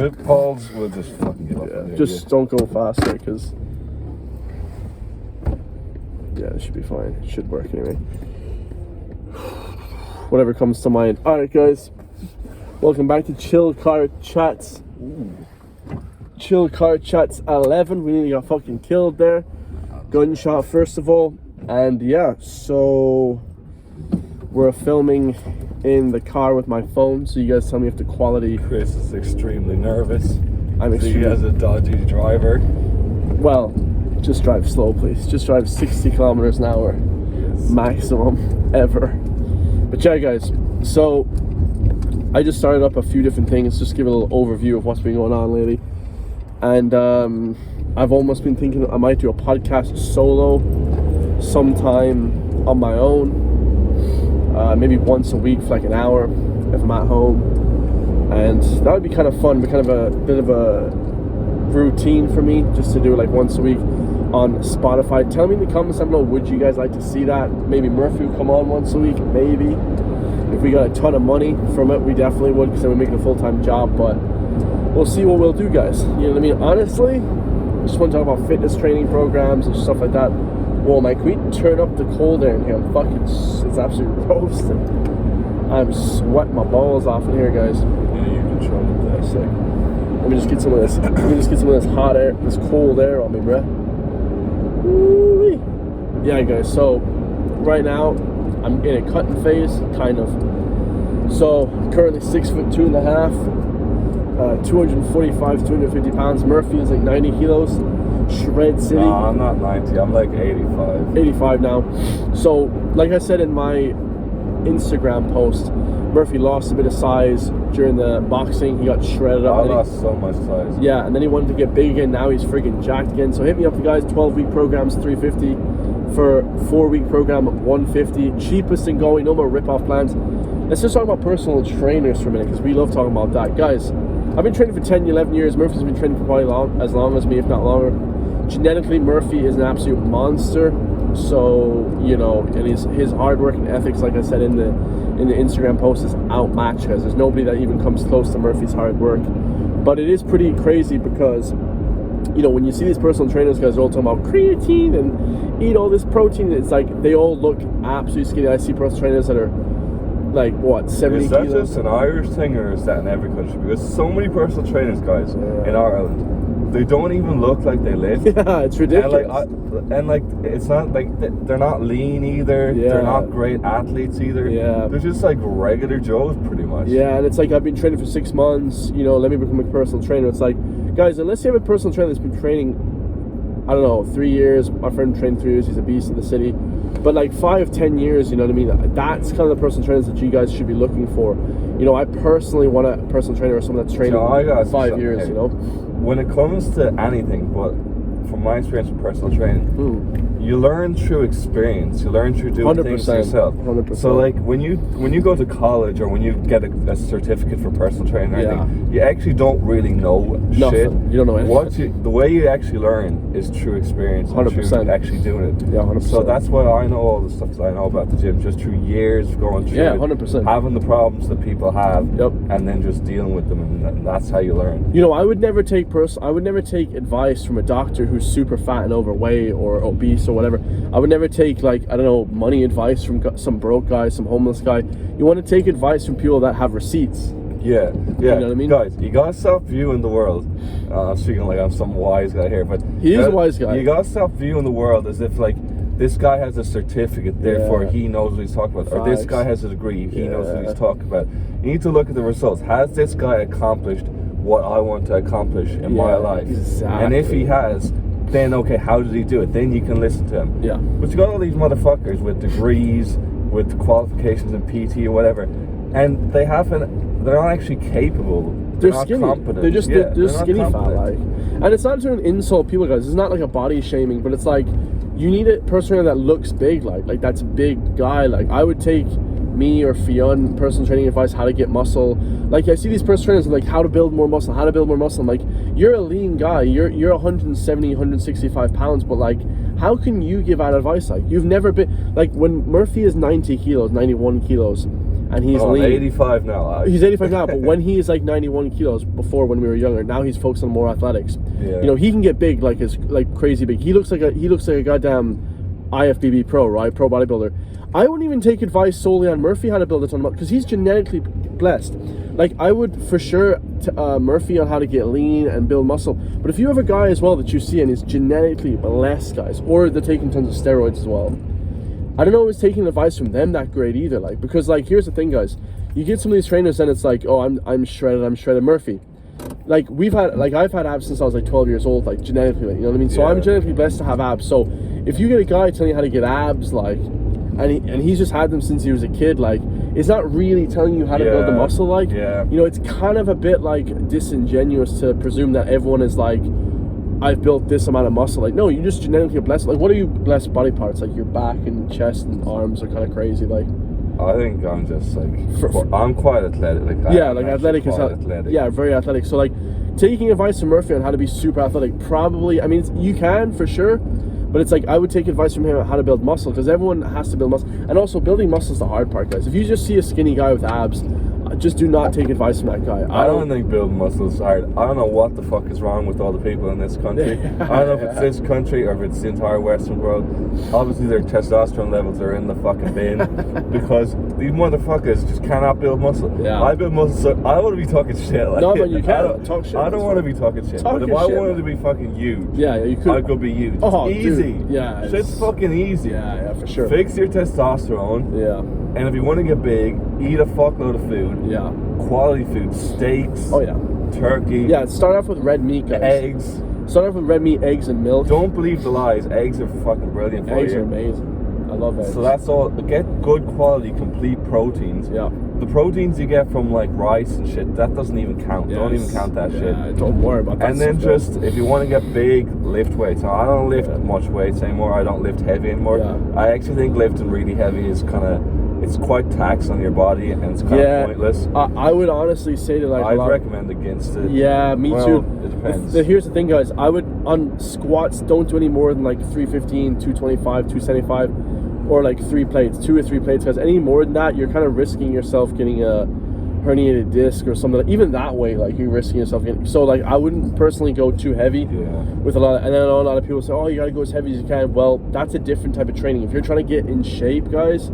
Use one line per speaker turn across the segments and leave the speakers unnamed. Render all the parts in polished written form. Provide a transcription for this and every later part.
With Paul's, we'll just fucking get up there.
Just don't go faster, because it should be fine. It should work anyway. Whatever comes to mind. Alright guys, welcome back to Chill Car Chats. Chill Car Chats 11. We nearly got fucking killed there. Gunshot first of all. And yeah, so we're filming in the car with my phone, so you guys tell me if the quality...
Chris is extremely nervous.
I'm extremely...
He has a dodgy driver.
Well, just drive slow please. Just drive 60 kilometers an hour.
Yes.
Maximum ever. But yeah guys, so I just started up a few different things, just give a little overview of what's been going on lately. And I've almost been thinking I might do a podcast solo sometime on my own. Maybe once a week for like an hour if I'm at home. And that would be kind of fun, but kind of a bit of a routine for me, just to do it like once a week on Spotify. Tell me in the comments, I don't know, would you guys like to see that? Maybe Murphy would come on once a week, maybe. If we got a ton of money from it, we definitely would, because then we're making a full-time job, but we'll see what we'll do, guys. You know what I mean? Honestly, I just want to talk about fitness training programs and stuff like that. Whoa, man, can we turn up the cold air in here? I'm fucking, it's absolutely roasting. I'm sweating my balls off in here, guys.
Yeah, you control it there.
Sick. Let me just get some of this. Let me just get some of this hot air, this cold air on me, bruh. Woo-wee. Yeah, guys. So right now I'm in a cutting phase, kind of. So currently 6'2.5", 245, 250 pounds. Murphy is like 90 kilos. Shred City.
No, I'm not 90. I'm like 85.
85 now. So, like I said in my Instagram post, Murphy lost a bit of size during the boxing. He got shredded up.
I lost so much size.
Yeah, and then he wanted to get big again. Now he's friggin' jacked again. So hit me up, you guys. 12-week programs, $350. For 4-week program, $150. Cheapest and going. No more rip-off plans. Let's just talk about personal trainers for a minute, because we love talking about that. Guys, I've been training for 10, 11 years. Murphy's been training for quite as long as me, if not longer. Genetically, Murphy is an absolute monster. So, you know, and his hard work and ethics, like I said in the Instagram post, is outmatched, guys. There's nobody that even comes close to Murphy's hard work. But it is pretty crazy because, you know, when you see these personal trainers, guys, they're all talking about creatine and eat all this protein. It's like they all look absolutely skinny. I see personal trainers that are like, what, 70 kilos?
Is that just an Irish thing, or is that in every country? Because so many personal trainers, guys, in Ireland, they don't even look like they live.
Yeah, it's ridiculous.
And like it's not like they're not lean either. Yeah. They're not great athletes either. Yeah. They're just like regular Joes, pretty much.
Yeah, and it's like, I've been training for 6 months. You know, let me become a personal trainer. It's like, guys, unless you have a personal trainer that's been training, I don't know, 3 years. My friend trained 3 years. He's a beast in the city. But like 5, 10 years, you know what I mean? That's kind of the personal trainers that you guys should be looking for. You know, I personally want a personal trainer or someone that's training 5 years, you know?
When it comes to anything, but from my experience with personal training, you learn through experience. You learn through doing 100%, things yourself.
100%.
So like when you go to college, or when you get a certificate for personal training, you actually don't really know shit.
You don't know anything.
The way you actually learn is through experience.
100%.
Through actually doing it.
Yeah, 100%.
So that's why I know all the stuff that I know about the gym, just through years of going through it,
100%.
having the problems that people have, and then just dealing with them, and that's how you learn.
You know, I would never take advice from a doctor who's super fat and overweight or obese or whatever. I would never take, like, I don't know, money advice from some broke guy, some homeless guy. You want to take advice from people that have receipts.
Yeah.
You know what I mean?
Guys, you gotta stop viewing the world. I'm speaking like I'm some wise guy here, but
he is a wise guy.
You gotta stop viewing the world as if like this guy has a certificate, therefore he knows what he's talking about. Or this guy has a degree, he knows what he's talking about. You need to look at the results. Has this guy accomplished what I want to accomplish in my life?
Exactly.
And if he has, then okay, how did he do it? Then you can listen to him.
Yeah.
But you got all these motherfuckers with degrees, with qualifications in PT or whatever, and they're not actually capable.
They're skinny. Competent. They're just skinny fat, like. And it's not to insult people, guys. It's not like a body shaming, but it's like, you need a person that looks big, like that's a big guy. Like, I would take me or Fionn personal training advice, how to get muscle. Like, I see these personal trainers like how to build more muscle. I'm like, you're a lean guy. You're 170, 165 pounds, but like, how can you give out advice? Like, you've never been, like, when Murphy is 90 kilos, 91 kilos, and he's lean.
85 now.
He's 85 now, but when he is like 91 kilos before, when we were younger, now he's focused on more athletics.
Yeah.
You know, he can get big, like crazy big. He looks like a goddamn IFBB pro, right? Pro bodybuilder. I wouldn't even take advice solely on Murphy how to build a ton of muscle, because he's genetically blessed. Like, I would for sure Murphy on how to get lean and build muscle. But if you have a guy as well that you see and is genetically blessed, guys, or they're taking tons of steroids as well, I don't know if taking advice from them that great either. Like, because like, here's the thing, guys, you get some of these trainers and it's like, oh, I'm shredded Murphy. Like, I've had abs since I was like 12 years old, like genetically, you know what I mean? So I'm genetically blessed to have abs. So if you get a guy telling you how to get abs, like, and he's just had them since he was a kid, like, it's not really telling you how to build the muscle, like, you know, it's kind of a bit like disingenuous to presume that everyone is like, I've built this amount of muscle. Like, no, you just genetically blessed. Like, what are you blessed body parts? Like, your back and chest and arms are kind of crazy. Like,
I think I'm just like, I'm quite athletic. Like,
athletic is
athletic.
Yeah, very athletic. So like, taking advice from Murphy on how to be super athletic, probably, I mean, you can for sure, but it's like, I would take advice from him on how to build muscle, because everyone has to build muscle. And also, building muscle is the hard part, guys. If you just see a skinny guy with abs, just do not take advice from that guy.
I don't think building muscle is hard. I don't know what the fuck is wrong with all the people in this country. I don't know if it's this country or if it's the entire Western world. Obviously, their testosterone levels are in the fucking bin, because these motherfuckers just cannot build muscle.
Yeah.
I build muscle, so I want to be talking shit. Like,
no, but you can't talk shit.
I don't want to be talking shit. But if I wanted to be fucking huge,
you could.
I could be huge.
Oh,
it's easy.
Dude. Yeah,
shit's fucking easy.
Yeah, for sure.
Fix your testosterone.
Yeah.
And if you want to get big, eat a fuckload of food.
Yeah.
Quality food, steaks.
Oh yeah.
Turkey.
Yeah, start off with red meat, guys.
Eggs.
Start off with red meat, eggs, and milk.
Don't believe the lies. Eggs are fucking brilliant for you.
Eggs are amazing. I love eggs.
So that's all. Get good quality, complete proteins.
Yeah.
The proteins you get from like rice and shit, that doesn't even count. Yes. Don't even count that shit.
Don't worry about that.
And then just, if you want to get big, lift weights. Now, I don't lift much weights anymore. I don't lift heavy anymore.
Yeah.
I actually think lifting really heavy is kind of, it's quite tax on your body, and it's kind of pointless.
I would honestly say that, like,
I'd recommend against it.
Yeah, me too.
It depends.
Here's the thing, guys. I would, on squats, don't do any more than like 315, 225, 275, or like 3 plates, 2 or 3 plates, because any more than that, you're kind of risking yourself getting a herniated disc or something. Even that way, like, you're risking yourself getting. So like, I wouldn't personally go too heavy with a lot. And then I know a lot of people say, oh, you gotta go as heavy as you can. Well, that's a different type of training. If you're trying to get in shape, guys,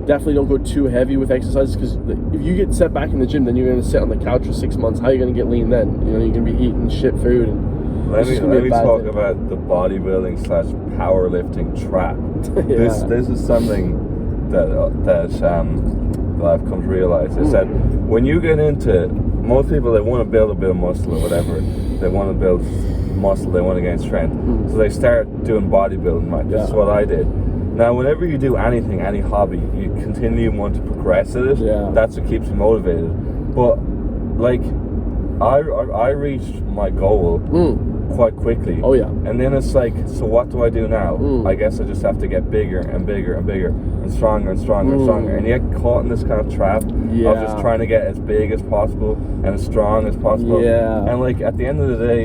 definitely don't go too heavy with exercises, because if you get set back in the gym, then you're going to sit on the couch for 6 months. How are you going to get lean then? You know, you're going to be eating shit food. And
let me talk about the bodybuilding / powerlifting trap. This is something that I've come to realize, is that when you get into, most people, they want to build a bit of muscle or whatever. They want to build muscle. They want to gain strength. So they start doing bodybuilding. Right? This is what I did. Now, whenever you do anything, any hobby, you continue want to progress at it. Yeah. That's what keeps you motivated. But like, I reached my goal quite quickly. Oh yeah. And then it's like, so what do I do now? I guess I just have to get bigger and bigger and bigger and stronger and stronger and stronger. And you get caught in this kind of trap of just trying to get as big as possible and as strong as possible. Yeah. And like, at the end of the day,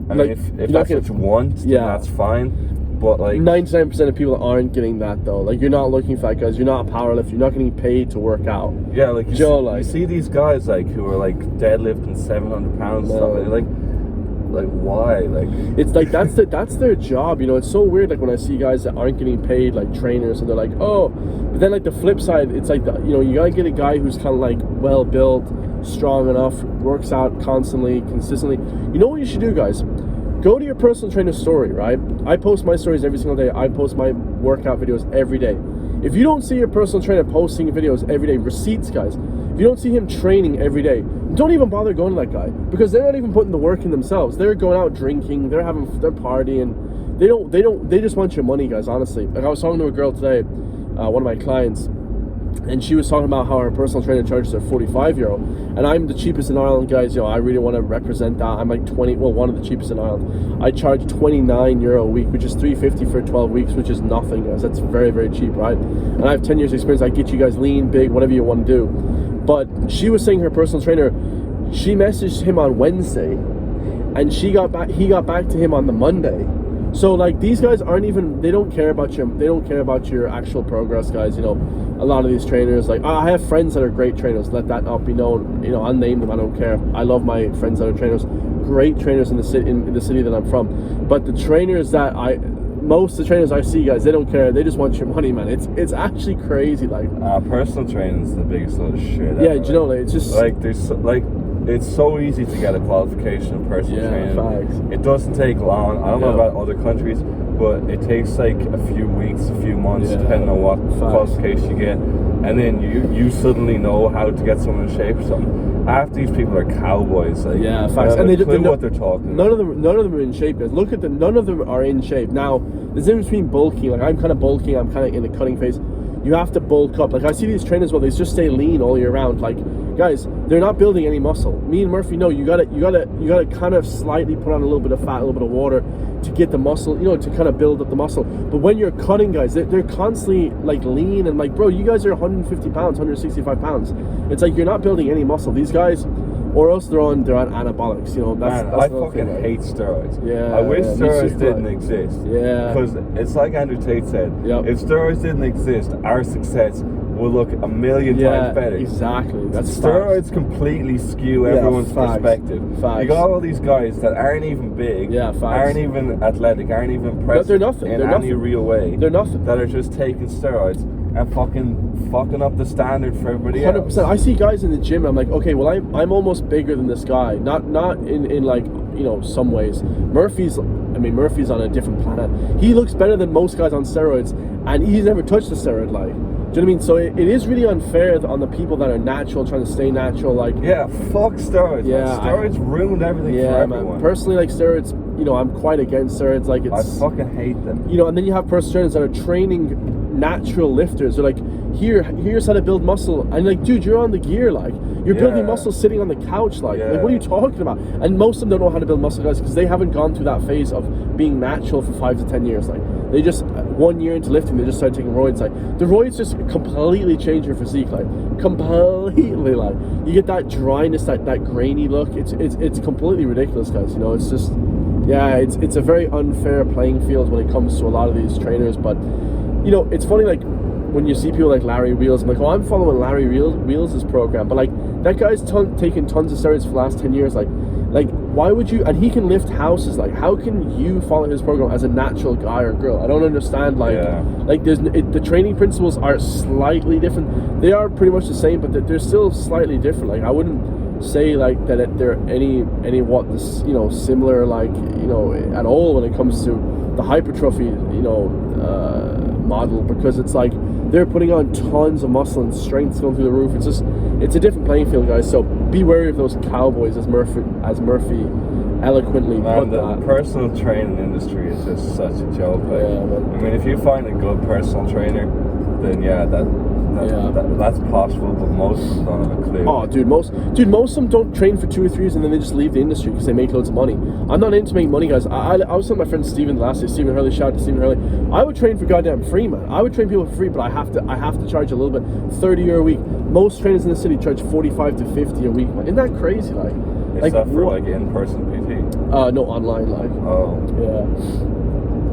I mean, if that's what you want, then that's fine. But like, 99%
of people aren't getting that though. Like, you're not looking for that, guys. You're not a powerlifter. You're not getting paid to work out.
Yeah, like you see these guys like who are like deadlifting 700 pounds and stuff. Like why? Like,
it's like that's their job. You know, it's so weird. Like, when I see guys that aren't getting paid, like trainers, and they're like, oh. But then like the flip side, it's like, you know, you gotta get a guy who's kind of like well built, strong enough, works out constantly, consistently. You know what you should do, guys? Go to your personal trainer's story, right? I post my stories every single day. I post my workout videos every day. If you don't see your personal trainer posting videos every day, receipts, guys, if you don't see him training every day, don't even bother going to that guy, because they're not even putting the work in themselves. They're going out drinking, they're partying. They just want your money, guys, honestly. Like, I was talking to a girl today, one of my clients, and she was talking about how her personal trainer charges her 45 euro, and I'm the cheapest in Ireland, guys. You know, I really want to represent that. I'm like one of the cheapest in Ireland. I charge 29 euro a week, which is 350 for 12 weeks, which is nothing, guys. That's very, very cheap, right? And I have 10 years experience. I get you guys lean, big, whatever you want to do. But she was saying her personal trainer, she messaged him on Wednesday, and he got back to him on the Monday So like these guys aren't even, they don't care about your actual progress, guys. You know, a lot of these trainers, like I have friends that are great trainers, let that not be known. You know, I'll name them, I don't care. I love my friends that are trainers, great trainers in the city that I'm from. But the trainers that most of the trainers I see, guys, they don't care. They just want your money, man. It's actually crazy. Like
personal training is the biggest load of shit.
Yeah, do you know, like, it's just
like it's so easy to get a qualification in personal training.
Facts.
It doesn't take long. I don't know about other countries, but it takes like a few weeks, a few months, depending on what qualification you get, and then you suddenly know how to get someone in shape or something. Half these people are cowboys. Like,
facts. And they
clue what they're talking.
None of them are in shape, guys. Look at them. None of them are in shape. Now, there's a difference between bulking. Like I'm kind of bulking. I'm kind of in the cutting phase. You have to bulk up. Like I see these trainers, well, they just stay lean all year round. Like, guys, they're not building any muscle. Me and Murphy know you gotta kind of slightly put on a little bit of fat, a little bit of water to get the muscle, you know, to kind of build up the muscle. But when you're cutting, guys, they're constantly like lean and like, bro, you guys are 150 pounds, 165 pounds. It's like you're not building any muscle. These guys, or else they're on anabolics, you know. That's
I fucking hate steroids.
Yeah,
I wish steroids didn't exist.
Yeah,
because it's like Andrew Tate said. If steroids didn't exist, our success will look a million times better.
Exactly. That's
steroids completely skew everyone's perspective.
Facts.
You got all these guys that aren't even big, aren't even athletic, aren't even impressive.
They're nothing.
In any real way.
They're nothing.
That are just taking steroids and fucking up the standard for everybody else.
100%. I see guys in the gym. I'm like, okay, well, I'm almost bigger than this guy. Not in like, you know, some ways. Murphy's on a different planet. He looks better than most guys on steroids, and he's never touched a steroid. Like, do you know what I mean? So it is really unfair on the people that are natural, trying to stay natural. Like,
fuck steroids. Yeah, man. Steroids ruined everything for everyone.
Man. Personally, like steroids, you know, I'm quite against steroids. Like, I
fucking hate them.
You know, and then you have personal trainers that are training natural lifters. They're like, here's how to build muscle, and like, dude, you're on the gear. Like, you're building muscle sitting on the couch. Like, what are you talking about? And most of them don't know how to build muscle, guys, because they haven't gone through that phase of being natural for 5 to 10 years. Like, they just 1 year into lifting, they just started taking roids. Like, the roids just completely change your physique. Like, completely. Like, you get that dryness, that grainy look. It's completely ridiculous, guys. You know, it's just it's a very unfair playing field when it comes to a lot of these trainers. But you know, it's funny, like, when you see people like Larry Wheels, I'm like, oh, I'm following Larry Wheels' program, but like, that guy's taken tons of steroids for the last 10 years. Like, why would you? And he can lift houses. Like, how can you follow his program as a natural guy or girl? I don't understand. Like, the training principles are slightly different. They are pretty much the same, but they're still slightly different. Like, I wouldn't say like that they're any similar, like, you know, at all when it comes to the hypertrophy, you know, model, because it's like they're putting on tons of muscle and strength going through the roof. It's a different playing field, guys. So be wary of those cowboys, as Murphy eloquently put that.
The personal training industry is just such a joke. Like, I mean, if you find a good personal trainer, then that's possible, but most of them don't have a clue.
Oh, most of them don't train for 2 or 3 years and then they just leave the industry because they make loads of money. I'm not into making money, guys. I was telling my friend Stephen last day, Stephen Hurley, shout out to Stephen Hurley. I would train for goddamn free, man. I would train people for free, but I have to charge a little bit. €30 a week. Most trainers in the city charge 45 to 50 a week, man. Isn't that crazy? Like,
is that for like in-person PT?
No, online, like.
Oh.
Yeah.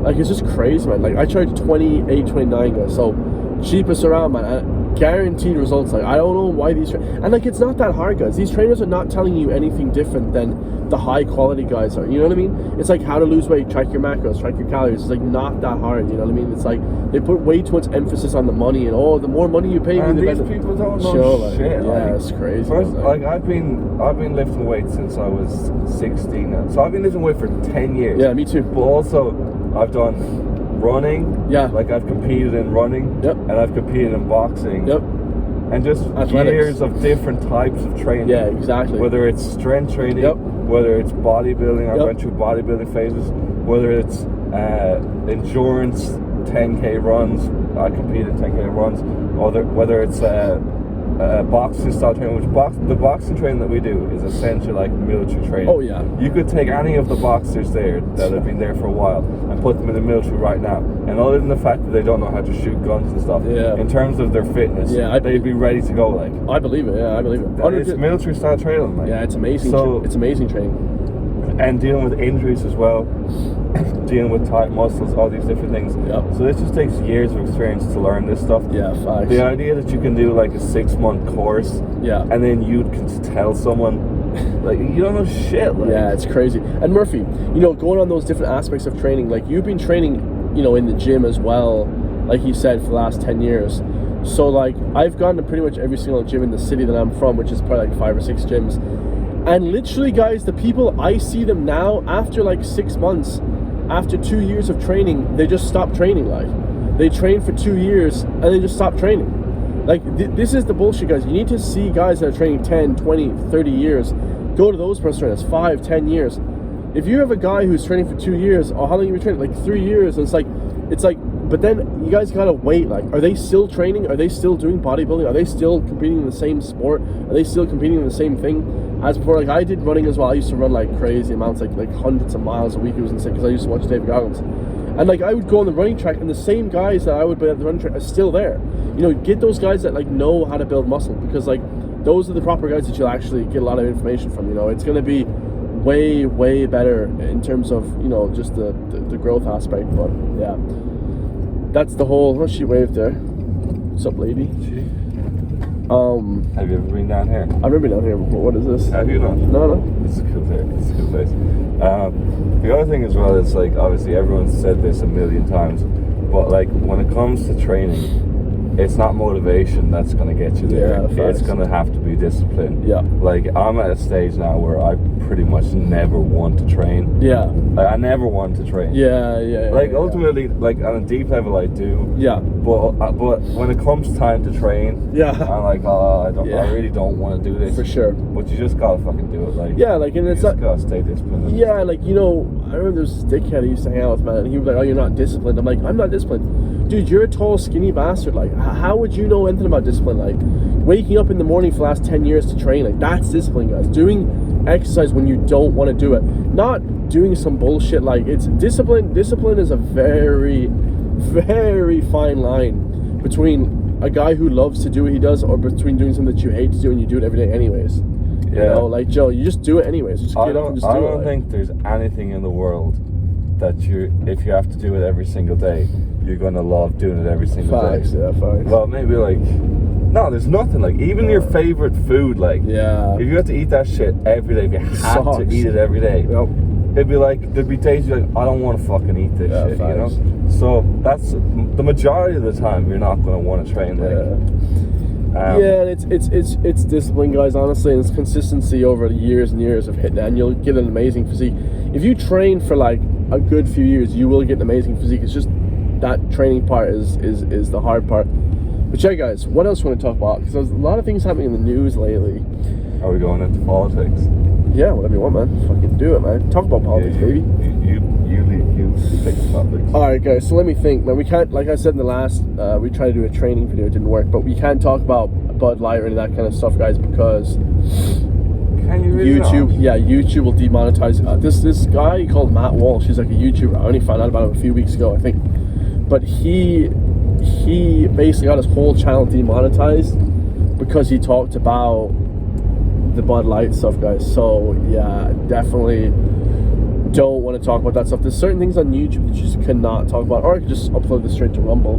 Like, it's just crazy, man. Like, I charge 28, 29, guys. So cheapest around, man. Guaranteed results. Like, I don't know why these and like, it's not that hard, guys. These trainers are not telling you anything different than the high quality guys are. You know what I mean? It's like how to lose weight, track your macros, track your calories. It's like not that hard. You know what I mean? It's like they put way too much emphasis on the money, and the more money you pay me, the better.
These people don't know shit.
Yeah, it's crazy.
First, like, I've been lifting weights since I was 16 now. So I've been lifting weight for 10 years.
Yeah, me too.
But also, I've done running.
Yeah.
Like, I've competed in running.
Yep.
And I've competed in boxing.
Yep.
And just
athletics.
Years of different types of training.
Yeah, exactly.
Whether it's strength training, whether it's bodybuilding, I went through bodybuilding phases, whether it's endurance 10K runs, I competed in 10K runs, whether it's boxing style training, the boxing training that we do is essentially like military training.
Oh yeah.
You could take any of the boxers there that have been there for a while and put them in the military right now, and other than the fact that they don't know how to shoot guns and stuff, in terms of their fitness, they'd be ready to go. Like,
I believe it. Yeah, I believe it.
It's military style training. Like.
Yeah, it's amazing. So it's amazing training,
and dealing with injuries as well. dealing with tight muscles, all these different things.
Yep.
So this just takes years of experience to learn this stuff.
Yeah, facts.
The idea that you can do like a 6-month course,
yeah,
and then you can tell someone, like, you don't know shit. Like.
Yeah, it's crazy. And Murphy, you know, going on those different aspects of training, like you've been training, you know, in the gym as well, like you said, for the last 10 years. So like I've gone to pretty much every single gym in the city that I'm from, which is probably like 5 or 6 gyms. And literally, guys, the people, I see them now after like 6 months, after 2 years of training, they just stop training. Like they train for 2 years and they just stop training. Like this is the bullshit, guys. You need to see guys that are training 10, 20, 30 years. Go to those personal trainers, 5, 10 years. If you have a guy who's training for 2 years, or how long have you been training? Like 3 years. And it's like, but then you guys gotta wait. Like, are they still training? Are they still doing bodybuilding? Are they still competing in the same sport? Are they still competing in the same thing as before? Like I did running as well. I used to run like crazy amounts, like hundreds of miles a week. It was insane because I used to watch David Goggins. And like I would go on the running track, and the same guys that I would be at the running track are still there. You know, get those guys that like know how to build muscle, because like those are the proper guys that you'll actually get a lot of information from. You know, it's gonna be way, way better in terms of, you know, just the growth aspect. But yeah, that's the whole. Oh, she waved there. What's up, lady?
Have you ever been down here?
I've never been down here before. What is this?
Have you not?
No.
It's a cool place. It's a cool place. The other thing as well is, like, obviously everyone's said this a million times, but like when it comes to training, it's not motivation that's going to get you there.
Yeah,
it's going to have to be discipline.
Yeah. Like
I'm at a stage now where I pretty much never want to train.
Yeah.
Like, I never want to train.
Yeah.
Like ultimately, like on a deep level, I do.
Yeah.
But when it comes time to train,
yeah,
I'm like, oh, I really don't want to do this.
For sure.
But you just gotta fucking do it. Like,
yeah, like, and it's
you just gotta stay disciplined.
Yeah, like, you know, I remember there was this dickhead I used to hang out with, man, and he was like, oh, you're not disciplined. I'm like, I'm not disciplined. Dude, you're a tall, skinny bastard. Like, how would you know anything about discipline? Like, waking up in the morning for the last 10 years to train, like, that's discipline, guys. Doing exercise when you don't want to do it. Not doing some bullshit. Like, it's discipline. Discipline is a very, very fine line between a guy who loves to do what he does, or between doing something that you hate to do and you do it every day anyways.
Yeah.
You know, like, Joe, you just do it anyways. Just get up and just do it.
I don't think there's anything in the world that if you have to do it every single day, you're gonna love doing it every single day.
Yeah, facts.
Well, maybe like, no, there's nothing. Like, even your favorite food, like,
yeah,
if you have to eat that shit every day, if you have to eat it every day,
yep.
It'd be like, there'd be days you're like, I don't want to fucking eat this shit,
facts.
you know? So that's the majority of the time you're not gonna want to train. Like,
yeah, and it's discipline, guys, honestly, and it's consistency over the years and years of hitting it, and you'll get an amazing physique. If you train for like a good few years, you will get an amazing physique. It's just that training part is the hard part. But yeah, guys, what else do you want to talk about? Because there's a lot of things happening in the news lately.
Are we going into politics?
Yeah, whatever you want, man. Fucking do it, man. Talk about politics, baby.
You pick the topics.
Alright, guys, so let me think, man. We can't, like I said in the last, we tried to do a training video, it didn't work, but we can't talk about Bud Light or any of that kind of stuff, guys, because
Can you really
YouTube,
not?
yeah, YouTube will demonetize. This guy called Matt Walsh, he's like a YouTuber. I only found out about him a few weeks ago, I think. But he basically got his whole channel demonetized because he talked about the Bud Light stuff, guys. So yeah, definitely don't want to talk about that stuff. There's certain things on YouTube that you just cannot talk about, or I could just upload this straight to Rumble.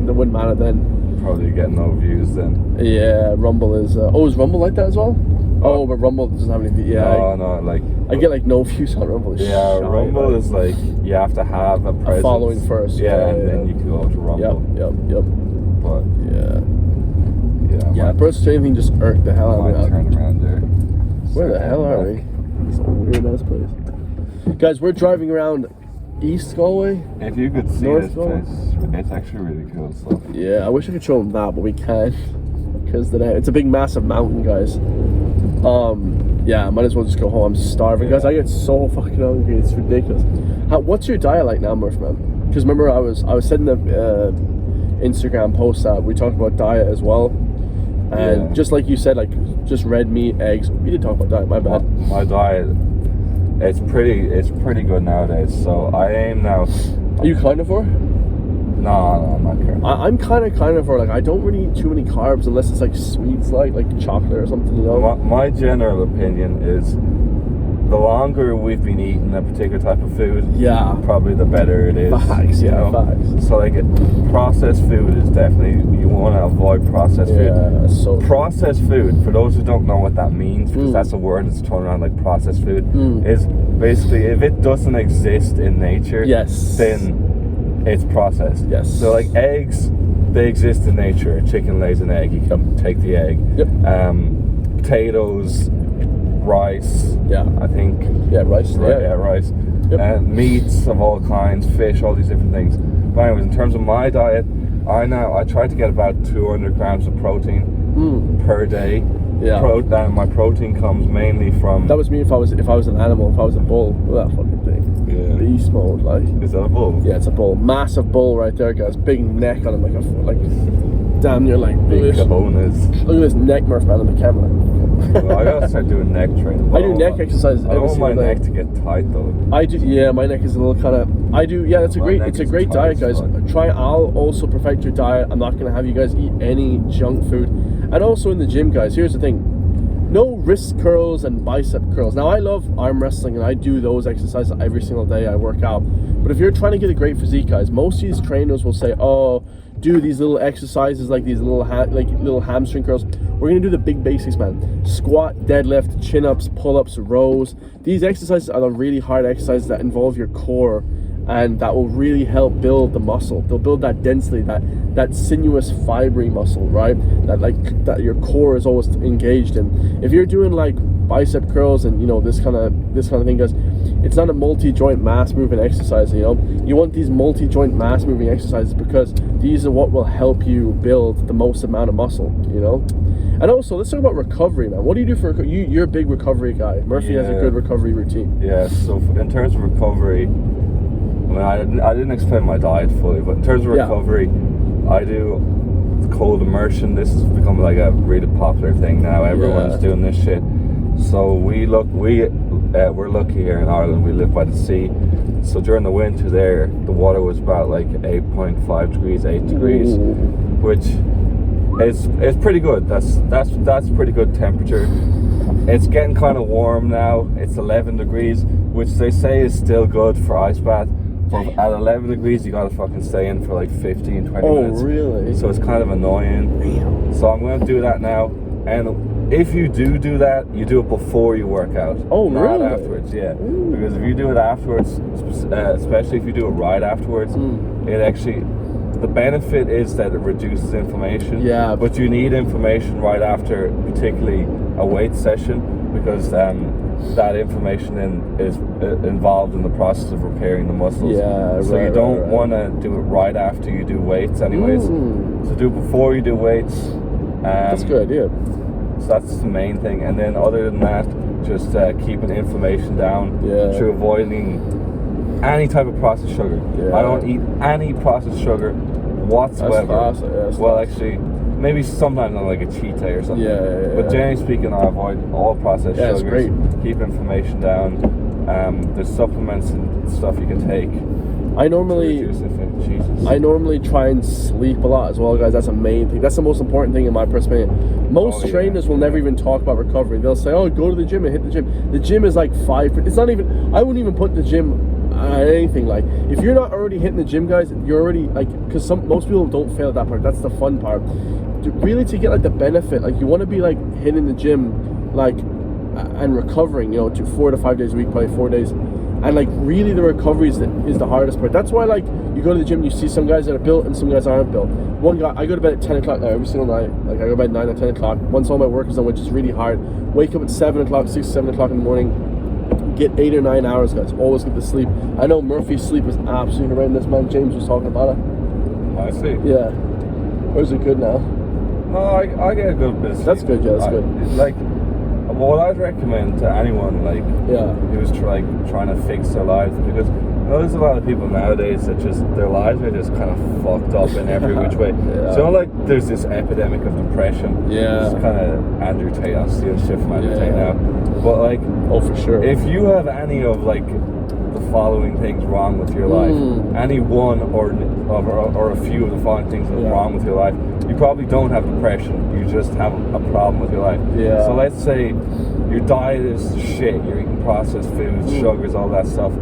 That wouldn't matter then.
Probably get no views then.
Yeah, Rumble is. Is Rumble like that as well? Oh, but Rumble doesn't have any views. Yeah,
no, like
I get like no views on Rumble.
Yeah, Rumble is like you have to have a presence.
A following first.
Yeah, and then you can go to Rumble.
Yep.
But
yeah, personal training just irked the hell out of me.
Turn around there.
Where the hell are we? It's a weird ass place. Guys, we're driving around East Galway.
If you could see
North
this
Galway.
place, it's actually really cool stuff.
Yeah, I wish I could show them that, but we can't because it's a big, massive mountain, guys. Yeah, I might as well just go home. I'm starving, guys. I get so fucking hungry. It's ridiculous. What's your diet like now, Murph, man? Because remember, I was setting the Instagram post that we talked about diet as well, and just like you said, like just red meat, eggs. We did talk about diet. My bad.
My diet. It's pretty good nowadays. So I aim now.
Are you carnivore?
No, I'm not carnivore.
I'm kind of carnivore. Like I don't really eat too many carbs unless it's like sweets, like chocolate or something. You know.
My general opinion is the longer we've been eating a particular type of food, probably the better it is.
Facts,
you know?
facts.
So like processed food is definitely, you want to avoid processed food.
So
processed food, for those who don't know what that means, because that's a word that's thrown around like processed food, is basically if it doesn't exist in nature, then it's processed. So like eggs, they exist in nature. A chicken lays an egg, you can take the egg. Potatoes, rice, I think.
Rice.
Rice. Meats of all kinds, fish, all these different things. But anyways, in terms of my diet, I try to get about 200 grams of protein per day. My protein comes mainly from...
That was me if I was an animal, if I was a bull. Look at that fucking thing. Beast mode, like.
Is that a bull?
Yeah, it's a bull. Massive bull right there, guys. Big neck on him, like damn near like
big cojones.
Look at this neck, Murph, man, on the camera.
Well, I gotta start doing neck training.
I do neck exercises every single day.
I don't want my neck to get tight though.
I do, my neck is a little kind of. I do, it's a great diet, guys. I'll also perfect your diet. I'm not gonna have you guys eat any junk food. And also in the gym, guys, here's the thing. No wrist curls and bicep curls. Now, I love arm wrestling and I do those exercises every single day I work out. But if you're trying to get a great physique, guys, most of these trainers will say, oh, do these little exercises like these little hamstring curls. We're gonna do the big basics, man. Squat, deadlift, chin-ups, pull-ups, rows. These exercises are the really hard exercises that involve your core and that will really help build the muscle. They'll build that density, that sinuous fibery muscle, right? That your core is always engaged in. If you're doing like bicep curls and this kind of thing, guys, it's not a multi-joint mass moving exercise. You want these multi-joint mass moving exercises because these are what will help you build the most amount of muscle. And also, let's talk about recovery, man. What do you do for you're a big recovery guy. Murphy has a good recovery routine.
So in terms of recovery, I didn't explain my diet fully, but in terms of recovery, I do cold immersion. This has become like a really popular thing now. Everyone's doing this shit. So we're lucky here in Ireland. We live by the sea. So during the winter there, the water was about like 8.5 degrees, 8 degrees, which is pretty good. That's pretty good temperature. It's getting kind of warm now. It's 11 degrees, which they say is still good for ice bath. But at 11 degrees, you gotta fucking stay in for like 15, 20 minutes. Oh, really? So it's kind of annoying. Damn. So I'm gonna do that now. And if you do that, you do it before you work out. Oh, really? Not afterwards, Ooh. Because if you do it afterwards, especially if you do it right afterwards, it actually... The benefit is that it reduces inflammation. But you need inflammation right after, particularly a weight session, because that inflammation then is involved in the process of repairing the muscles. So you don't want to do it right after you do weights anyways. So do it before you do weights.
That's a good idea.
So that's the main thing. And then other than that, just keeping inflammation down through avoiding any type of processed sugar. I don't eat any processed sugar whatsoever. Actually, maybe sometimes on like a cheat day or something. But generally speaking, I avoid all processed sugars. Great. Keep inflammation down. There's supplements and stuff you can take.
I normally try and sleep a lot as well, guys. That's a main thing. That's the most important thing in my personal opinion. Most trainers will never even talk about recovery. They'll say, "Oh, go to the gym and hit the gym." The gym is like 5%. It's not even. I wouldn't even put the gym anything. Like, if you're not already hitting the gym, guys, you're already like, because most people don't fail at that part. That's the fun part. Really, to get like the benefit, like you want to be like hitting the gym, like, and recovering, to 4 to 5 days a week, probably 4 days. And like really the recovery is the hardest part. That's why like you go to the gym, you see some guys that are built and some guys aren't built. One guy, I go to bed at 10 o'clock now every single night. Like I go to bed at 9 or 10 o'clock. Once all my work is done, which is really hard. Wake up at 7 o'clock, 6, 7 o'clock in the morning. Get 8 or 9 hours, guys. Always get the sleep. I know Murphy's sleep is absolutely horrendous, man. James was talking about it.
I see.
Yeah. Or is it good now?
No, I get a good bit of sleep.
That's good, yeah, that's good.
Like, what I'd recommend to anyone like who's trying to fix their lives, because there's a lot of people nowadays that just their lives are just kind of fucked up in every which way. So like there's this epidemic of depression. It's kind of Andrew Tate. I'm stealing shit from Andrew Tate now, but like,
oh for sure.
If you have any of like the following things wrong with your life, any one or a few of the following things that are wrong with your life, you probably don't have depression. You just have a problem with your life. So let's say your diet is shit. You're eating processed foods, sugars, all that stuff.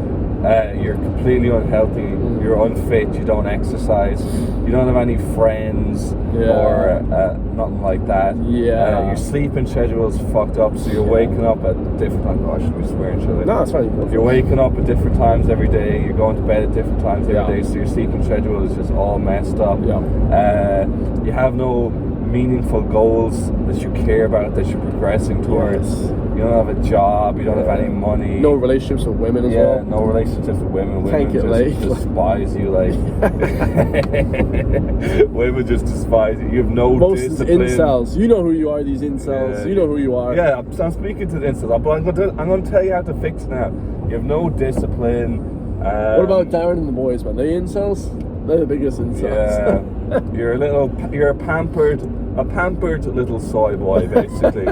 You're completely unhealthy. You're unfit. You don't exercise. You don't have any friends or nothing like that. Your sleeping schedule is fucked up. So you're waking up at different times. Oh, I should be swearing, should I?
No, it's fine.
You're waking up at different times every day. You're going to bed at different times every day. So your sleeping schedule is just all messed up. You have no meaningful goals that you care about, that you're progressing towards. You don't have a job, you don't have any money.
No relationships with women as well.
No relationships with women.
Can't get
Women just despise you, like. Women just despise you. You have no discipline.
Most incels. You know who you are, these incels. You know who you are.
Yeah, so I'm speaking to the incels, but I'm going to tell you how to fix it now. You have no discipline.
What about Darren and the boys, man? They incels? They're the biggest incels.
Yeah. You're a pampered little soy boy, basically.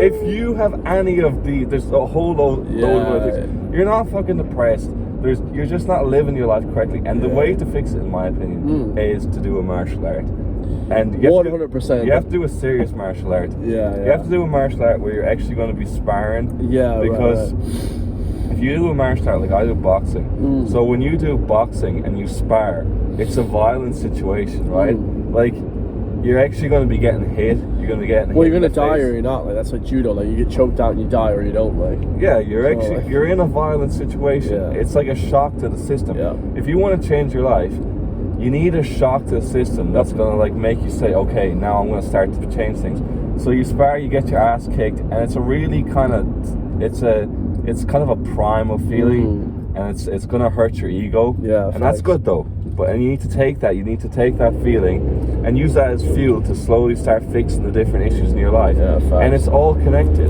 If you have any of there's a whole load of other things. You're not fucking depressed. You're just not living your life correctly. And the way to fix it, in my opinion, is to do a martial art. And you
100%.
You have to do a serious martial art. You have to do a martial art where you're actually going to be sparring. Because if you do a martial art, like I do boxing, so when you do boxing and you spar, it's a violent situation, right? Like, you're actually going to be getting hit. You're going to be getting hit.
Well, you're going to die or you're not. Like, that's like judo. Like, you get choked out and you die or you don't. Like,
yeah, you're in a violent situation. It's like a shock to the system. If you want to change your life, you need a shock to the system that's going to like make you say, okay, now I'm going to start to change things. So you spar, you get your ass kicked, and it's a really kind of it's kind of a primal feeling, and it's going to hurt your ego. And that's good though. And you need to take that feeling and use that as fuel to slowly start fixing the different issues in your life. And it's all connected.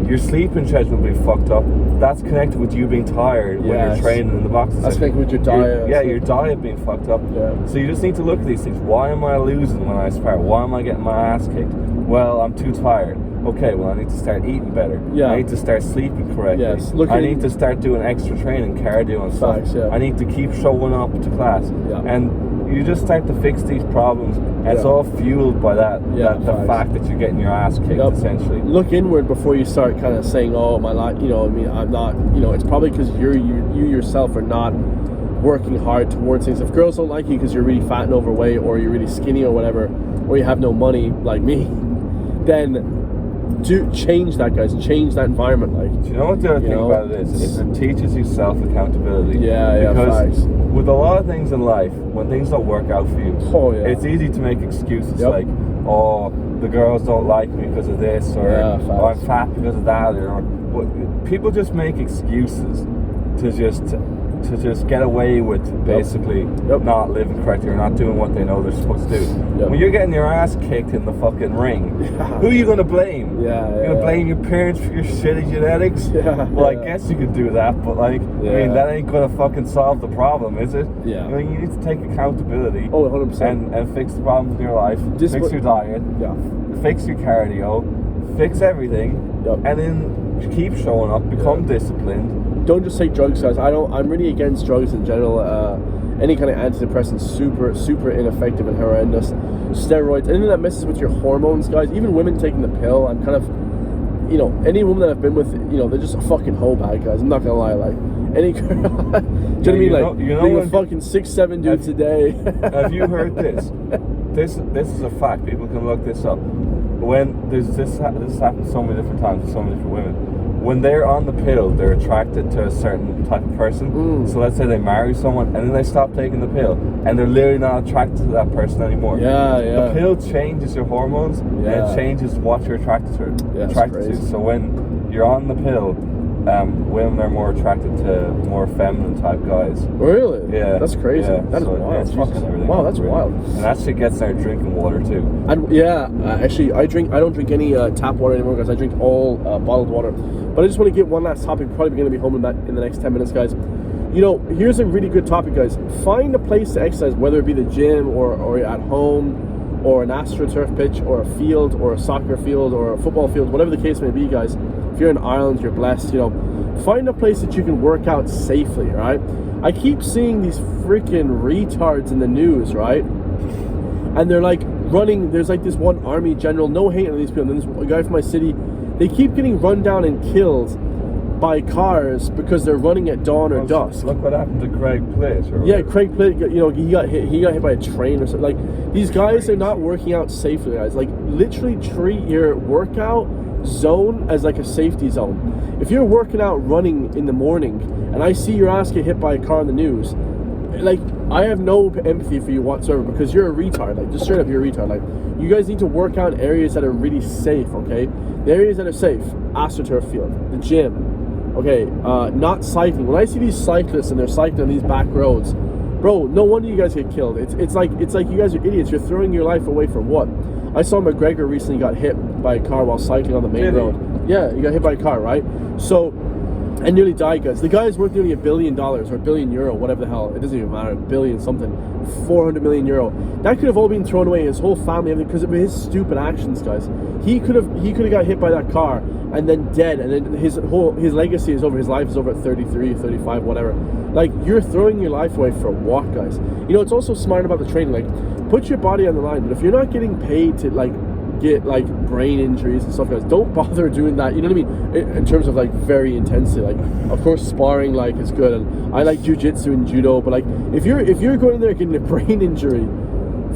Your sleeping schedule will be fucked up. That's connected with you being tired when you're training in the boxing.
That's connected with your diet.
Your diet being fucked up. So you just need to look at these things. Why am I losing when I spar? Why am I getting my ass kicked? Well, I'm too tired. Okay, well, I need to start eating better. I need to start sleeping correctly. I need to start doing extra training, cardio and stuff. I need to keep showing up to class. And you just start to fix these problems, and it's all fueled by the fact that you're getting your ass kicked, essentially.
Look inward before you start kind of saying, oh, my life, I'm not, it's probably because you yourself are not working hard towards things. If girls don't like you because you're really fat and overweight, or you're really skinny or whatever, or you have no money like me, then change that, guys. Change that environment. Like,
do you know what the other thing about it is it teaches you self-accountability.
Because
with a lot of things in life, when things don't work out for you, it's easy to make excuses like, oh, the girls don't like me because of this, or I'm fat because of that, or people just make excuses to just get away with basically not living correctly or not doing what they know they're supposed to do. When you're getting your ass kicked in the fucking ring, who are you going to blame? You're going to blame your parents for your shitty genetics? Well, I guess you could do that, but like, I mean, that ain't going to fucking solve the problem, is it? I mean, you need to take accountability.
100%.
And fix the problems in your life, fix your diet, fix your cardio, fix everything, and then keep showing up, become disciplined.
Don't just take drugs, guys. I'm really against drugs in general. Any kind of antidepressants, super ineffective and horrendous. Steroids, anything that messes with your hormones, guys. Even women taking the pill, I'm kind of, any woman that I've been with, they're just a fucking hoe bag, guys. I'm not gonna lie, like any girl. Do you know what I mean? Like, being a fucking 6'7" dude today.
Have you heard this? This is a fact. People can look this up. When this happens so many different times with so many different women. When they're on the pill, they're attracted to a certain type of person. So let's say they marry someone and then they stop taking the pill, and they're literally not attracted to that person anymore. The pill changes your hormones, and it changes what you're attracted to. So when you're on the pill, women are more attracted to more feminine type guys.
Really? Yeah. That's crazy. That is wild. Wow, that's wild.
And that shit gets their drinking water too.
Actually, I don't drink any tap water anymore, guys. I drink all bottled water. But I just want to get one last topic. We're probably going to be home in the next 10 minutes, guys. Here's a really good topic, guys. Find a place to exercise, whether it be the gym or at home, or an AstroTurf pitch, or a field, or a soccer field, or a football field, whatever the case may be, guys. If you're in Ireland, you're blessed, find a place that you can work out safely, right? I keep seeing these freaking retards in the news, right? And they're like running, there's like this one army general, no hate on these people, and then this guy from my city, they keep getting run down and killed by cars because they're running at dawn or dusk.
Look what happened to Craig Plitt.
Yeah, Craig Plitt, you know, he got hit by a train or something. Like, these guys are not working out safely, guys. Like, literally treat your workout zone as like a safety zone. If you're working out running in the morning and I see your ass get hit by a car on the news, like, I have no empathy for you whatsoever, because you're a retard. Like, just straight up, you're a retard. Like, you guys need to work out in areas that are really safe, okay? The areas that are safe: AstroTurf field, the gym. Okay, not cycling. When I see these cyclists and they're cycling on these back roads, bro, no wonder you guys get killed. It's like you guys are idiots. You're throwing your life away for what? I saw McGregor recently got hit by a car while cycling on the main road. Yeah, he got hit by a car, right? So, and nearly died, guys. The guy is worth nearly $1 billion or €1 billion, whatever the hell. It doesn't even matter. $1 billion something. 400 million euro. That could have all been thrown away. His whole family, everything, because of his stupid actions, guys. He could have got hit by that car and then dead, and then his legacy is over. His life is over at 33, 35, whatever. Like, you're throwing your life away for what, guys? You know, it's also smart about the training. Like, put your body on the line, but if you're not getting paid to like get like brain injuries and stuff, guys, don't bother doing that. You know what I mean? In terms of like very intensity, like, of course sparring like is good, and I like jiu-jitsu and judo, but like if you're going in there getting a brain injury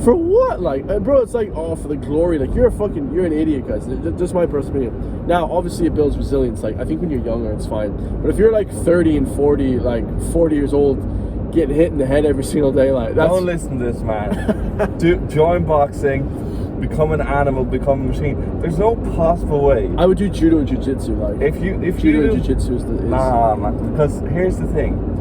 for what? Like, bro, it's like, oh, for the glory. Like, you're an idiot, guys. Just my personal opinion. Now, obviously, it builds resilience. Like, I think when you're younger, it's fine. But if you're like 30 and 40, like 40 years old, getting hit in the head every single day, like, that's...
Don't listen to this, man. Join boxing, become an animal, become a machine. There's no possible way.
I would do judo and jiu-jitsu. Like,
if
judo and jiu-jitsu is
nah, man. Because here's the thing.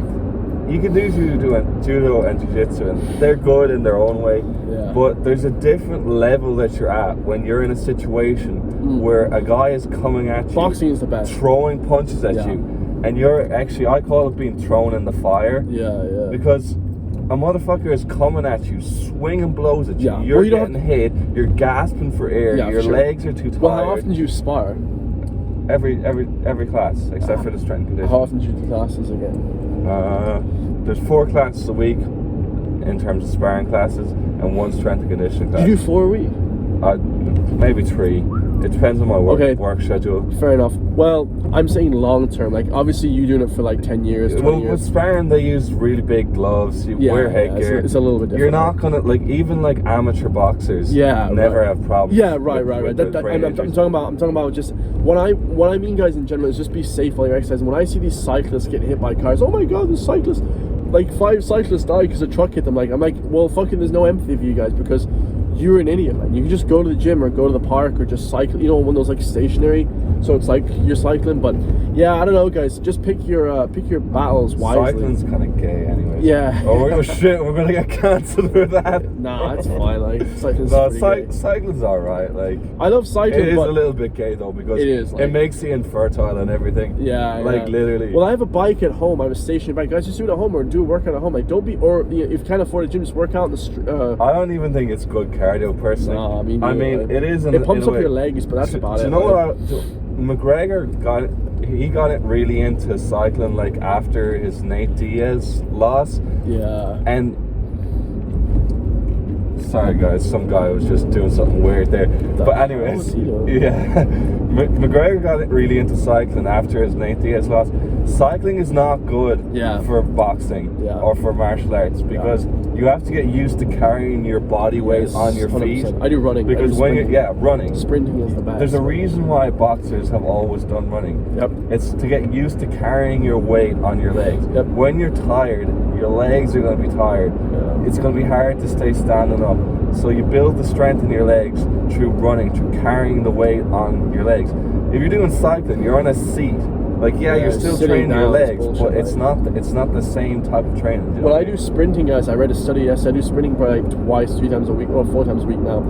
You can do judo and jiu-jitsu, and they're good in their own way.
Yeah.
But there's a different level that you're at when you're in a situation where a guy is coming at you.
Boxing is the best.
Throwing punches at you. And you're actually, I call it being thrown in the fire.
Yeah.
Because a motherfucker is coming at you, swinging blows at you.
Yeah.
You're getting hit. You're gasping for air. Your legs are too tired.
Well, how often do you spar?
Every class, except for the strength and conditioning.
How often do you do classes again?
There's 4 classes a week in terms of sparring classes, and 1 strength and conditioning class.
You do 4 a week?
Maybe 3. It depends on my work schedule.
Fair enough. Well, I'm saying long term. Like, obviously, you doing it for like 10 years, 20 years.
With sparring, they use really big gloves. You wear headgear.
It's a little bit different.
You're not gonna, like, even like amateur boxers. Never have problems.
Yeah, right. I'm talking about just what I mean, guys, in general, is just be safe while you're exercising. When I see these cyclists get hit by cars, oh my god, this cyclist, like 5 cyclists died because a truck hit them. Like, I'm like, well, fucking, there's no empathy for you guys, because you're an idiot, man. You can just go to the gym or go to the park or just cycle, you know, one of those like stationary, so it's like you're cycling. But yeah, I don't know, guys, just pick your battles wisely.
Cycling's kind of gay anyways.
Yeah.
Oh shit, we're gonna get cancelled for that.
Nah, that's fine. Like, cycling's
cycling's alright. Like,
I love cycling.
It is a little bit gay though, because
it is, like,
it makes you infertile and everything.
Yeah,
like literally.
Well, I have a bike at home. I have a stationary bike. Guys, just do it at home or do a workout at home. Like, don't be, or if you can't afford a gym, just work out in the street.
I don't even think it's good cardio personally.
No, I mean,
it is.
It pumps up your legs, but that's about it.
Do you know what? McGregor got it really into cycling, like, after his Nate Diaz loss.
Yeah.
And sorry guys, some guy was just doing something weird there. But anyways, yeah, McGregor got it really into cycling after his Nate Diaz loss. Cycling is not good for boxing or for martial arts, because you have to get used to carrying your body weight on your 100%. Feet.
I do running.
Because when you're running.
Sprinting is the best.
There's a reason why boxers have always done running.
Yep.
It's to get used to carrying your weight on your legs.
Yep.
When you're tired, your legs are going to be tired.
Yeah.
It's going to be hard to stay standing up. So you build the strength in your legs through running, through carrying the weight on your legs. If you're doing cycling, you're on a seat. Like, you're still training your legs, but it's not the same type of training.
When I do sprinting, guys, I read a study yesterday. I do sprinting probably like twice, 3 times a week, or 4 times a week now.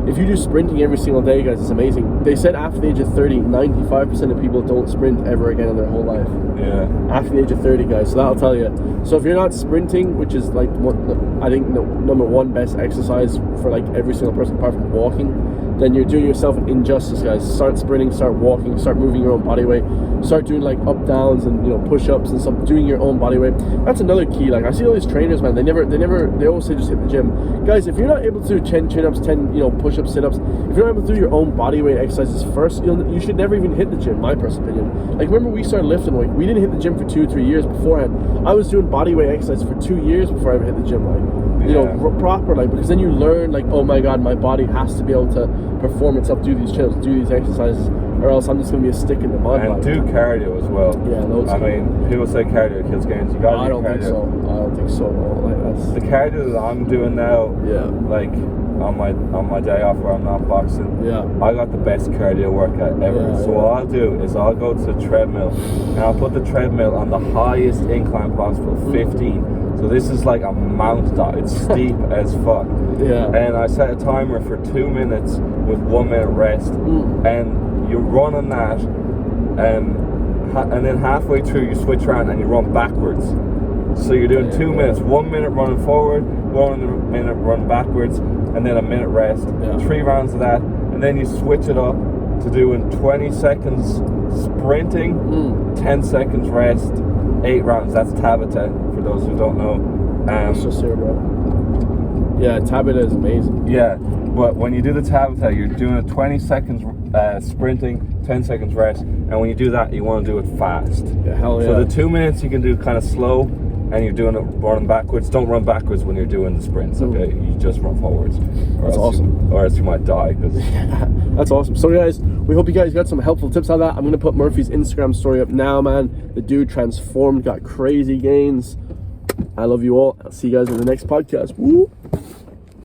If you do sprinting every single day, guys, it's amazing. They said after the age of 30, 95% of people don't sprint ever again in their whole life.
Yeah.
After the age of 30, guys, so that'll tell you. So if you're not sprinting, which is like I think the number 1 best exercise for like every single person apart from walking, then you're doing yourself an injustice, guys. Start sprinting, start walking, start moving your own body weight, start doing like up downs and push-ups and stuff, doing your own body weight. That's another key. Like I see all these trainers, man, they always say just hit the gym. Guys, if you're not able to do 10 chin-ups, 10 push-ups, sit-ups, if you're not able to do your own body weight exercises first, you should never even hit the gym, my personal opinion. Like remember we started lifting, like we didn't hit the gym for 2 or 3 years beforehand. I was doing body weight exercises for 2 years before I ever hit the gym, like proper, like, because then you learn like, oh my god, my body has to be able to perform itself, do these chin-ups, do these exercises, or else I'm just gonna be a stick in the mud.
And do cardio as well.
Yeah, loads.
I mean, people say cardio kills gains. You gotta do cardio.
Think so. I don't think so. Like that's
the cardio that I'm doing now.
Yeah.
Like on my day off where I'm not boxing.
Yeah.
I got the best cardio workout ever.
Yeah,
so what I'll do is I'll go to the treadmill and I'll put the treadmill on the highest incline possible, 15. So this is like a mountain top. It's steep as fuck.
Yeah.
And I set a timer for 2 minutes with 1 minute rest. And you run on that, and then halfway through you switch around and you run backwards. So you're doing 2 minutes, 1 minute running forward, 1 minute run backwards, and then a minute rest. 3 rounds of that, and then you switch it up to doing 20 seconds sprinting, 10 seconds rest, 8 rounds. That's Tabata, for those who don't know.
That's just here, bro. Yeah, Tabata is amazing.
Yeah, but when you do the Tabata, you're doing a 20 seconds sprinting, 10 seconds rest, and when you do that, you want to do it fast.
Yeah, hell yeah.
So the 2 minutes you can do kind of slow, and you're doing it running backwards. Don't run backwards when you're doing the sprints, okay? You just run forwards.
That's awesome.
Or else you might die.
That's awesome. So guys, we hope you guys got some helpful tips out of that. I'm going to put Murphy's Instagram story up now, man. The dude transformed, got crazy gains. I love you all. I'll see you guys in the next podcast. Woo!